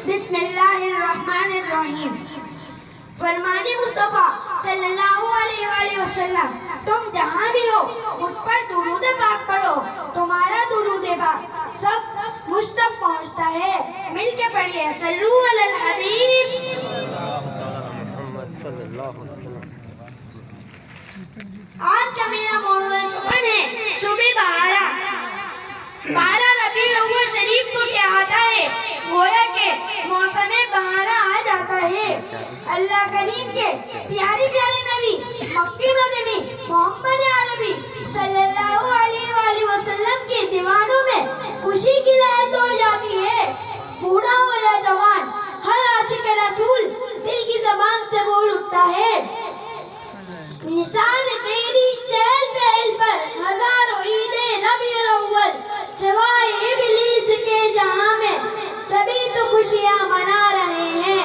بسم اللہ الرحمن الرحیم۔ فرمانے مصطفیٰ صلی اللہ علیہ وآلہ وسلم، تم جہاں بھی ہو مجھ پر درود پاک پڑھو، تمہارا درود پاک سب مجھ تک پہنچتا ہے۔ مل کے پڑھیے، صلو علی الحبیب۔ آج کا میرا موضوع ہے صبح بہارا۔ بارہ ربیع الاول شریف کو کیا آتا ہے؟ گویا کہ موسم بہارا آ جاتا ہے۔ اللہ کریم کے پیارے پیارے نبی مکی مدنی محمد عربی صلی اللہ علیہ وآلہ وسلم کے دیوانوں میں خوشی کی لہر دوڑ جاتی ہے۔ بوڑھا ہو یا جوان، ہر عاشق رسول دل کی زبان سے بول اٹھتا ہے۔ نثار تیری چہل پہل پر ہزاروں عیدیں ربیع الاول، سوائے ابلیس کے جہاں میں سبھی تو خوشیاں منا رہے ہیں۔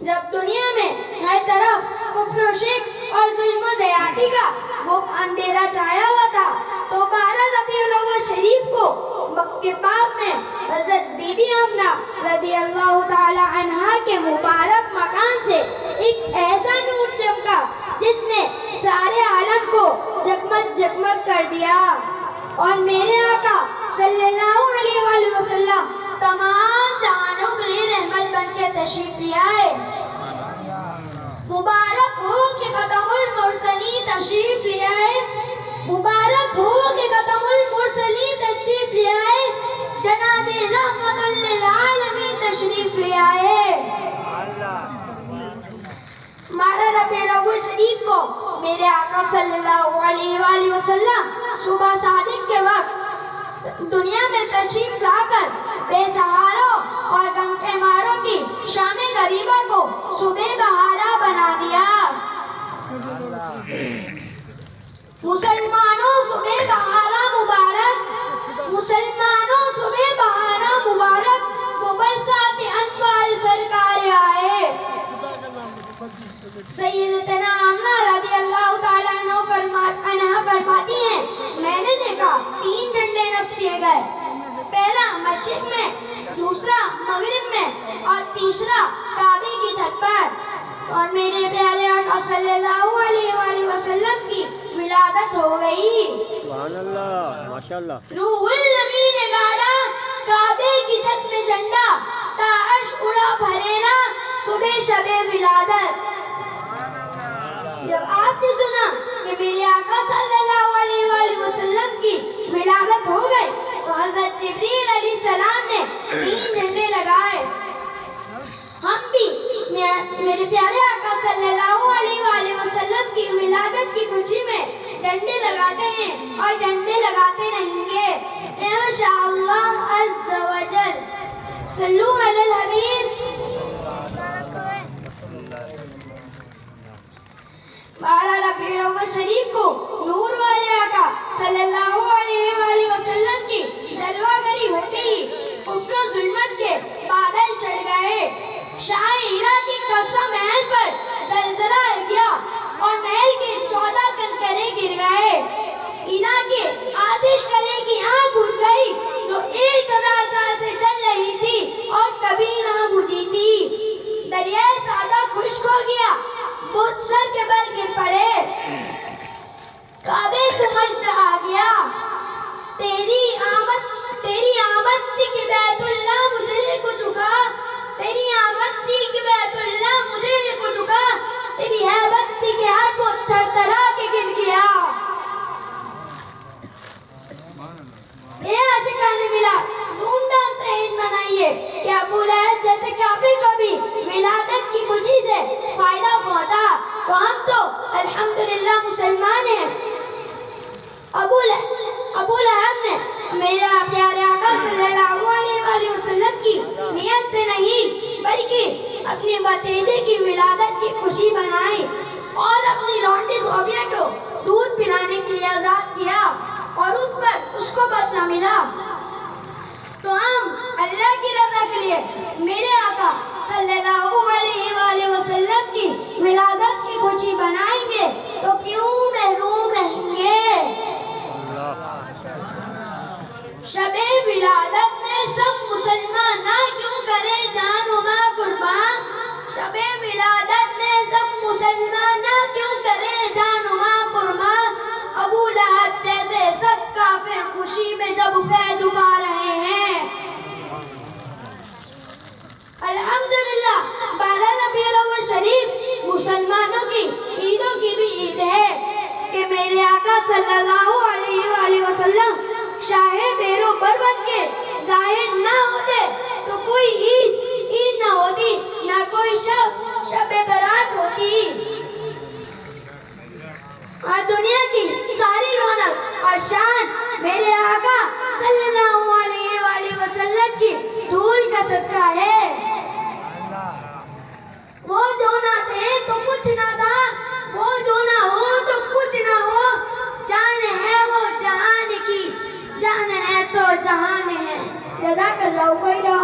جب دنیا میں ہر طرف کفر و شرک اور ظلم و زیادتی کا وہ اندھیرا چھایا ہوا تھا، تو 12 ربیع الاول شریف کو مکہ پاک میں حضرت بی بی آمنہ رضی اللہ تعالی عنہا کے مبارک مکان سے ایک ایسا نور چمکا جس نے سارے عالم کو جگمگ جگمگ کر دیا، اور میرے آقا صلی اللہ علیہ وآلہ وسلم تمام جہانوں کے لیے رحمت بن کے تشریف لے آئے۔ مبارک ہو کہ ختم المرسلین تشریف لے آئے، مبارک ہو کہ ختم المرسلین تشریف لے آئے، جناب رحمت للعالمین تشریف لے آئے۔ 12 ربیع الاول شریف کو میرے آقا صلی اللہ علیہ وآلہ وسلم صبح صادق کے وقت دنیا میں تشریف لا کر بے سہاروں اور غم خماروں کی شام غریبہ کو صبح بہارا بنا دیا۔ مسلمانوں صبح بہارا مبارک، مسلمانوں صبح بہارا مبارک، وہ برسات انوار سرکار آئے۔ سیدتنا آمنہ رضی اللہ تعالیٰ عنہ فرماتی ہیں، میں نے دیکھا 3 جھنڈے نصب کیے گئے، پہلا مشرق میں، دوسرا مغرب میں، اور تیسرا کعبے کی چھت پر، اور میرے پیارے آقا صلی اللہ علیہ وآلہ وسلم کی ولادت ہو گئی۔ سبحان اللہ، ماشاءاللہ۔ روح النبی نے گاڑا کعبے کی چھت میں جھنڈا، تا عرش اڑا پھریرا، صبح شب ولادت۔ جب آپ نے سنا کہ میرے آقا صلی اللہ علیہ وآلہ وسلم کی ولادت ہو گئی، تو حضرت جبریل علیہ السلام نے 3 جھنڈے لگائے۔ ہم بھی میرے پیارے آقا صلی اللہ علیہ وآلہ وسلم کی ولادت کی خوشی میں جھنڈے لگاتے ہیں اور جھنڈے لگاتے رہیں گے انشاءاللہ عز و جل۔ صلو علی الحبیب۔ 12 ربیع الاول شریف کو نور والے آقا صلی اللہ علیہ وآلہ وسلم کی جلوہ گری ہوتے ہی کفر و ظلمت کے بادل چڑھ گئے۔ شاہ ہیرا کی قصہ محل پر زلزلہ گیا اور محل کے 14 کنکرے گر گئے۔ ہیرا کے آتش کلے کی آنکھ بجھ گئی جو 1000 سال سے جل رہی تھی اور کبھی نہ بجھی تھی۔ دریائے سادہ خشک ہو گیا، بت سر کے بل گر پڑے، کعبے کو مجد آ گیا۔ تیری آمد تھی کہ بیت اللہ مجھے کو چکا، تیری آمد تھی کہ بیت اللہ مجھے کو چکا، تیری ہیبت تھی کہ ہر بت تھر تھرا کے گر گیا۔ اے عاشقان میلاد، دھوم دھام سے عید منائیے کہ ابو لہب جیسے کافر کو بھی ولادت کی خوشی سے فائدہ پہنچا، تو ہم تو الحمدللہ مسلمان ہیں۔ ابو لہب نے میرے پیارے آقا صلی اللہ علیہ وآلہ وسلم کی نیت سے نہیں بلکہ اپنے بھتیجے کی ولادت کی خوشی بنائی اور اپنی لونڈی صوبیہ کو دودھ پلانے کے لیے آزاد کیا، اور اس کو بدلہ ملا۔ تو ہم اللہ کی رضا کے لیے میرے آقا صلی اللہ علیہ وآلہ وسلم کی ولادت کی خوشی بنائیں گے تو کیوں محروم رہیں گے؟ شب ولادت میں سب مسلمان نہ کیوں کرے جان و ماں قربان شب ولادت میں سب مسلمان نہ کیوں کرے جان و ماں قربان ابو لہب جیسے سب کافر خوشی میں جب فیض اٹھا رہے ہیں الحمدللہ 12 ربیع الاول شریف مسلمانوں کی عیدوں کی بھی عید ہے کہ میرے آقا صلی اللہ علیہ وآلہ وسلم شاہ بیرو پر بن کے ظاہر نہ ہوتے تو کوئی عید نہ ہوتی نہ کوئی شب برات ہوتی اور دنیا کی ساری رونق اور شان میرے آقا صلی اللہ علیہ وآلہ وسلم کی دھول کا صدقہ ہے وہ جو نہ تھے تو کچھ نہ تھا وہ جو نہ ہو تو کچھ نہ ہو جان ہے وہ جہان کی جان ہے تو جہان ہے جزاک اللہ خیرا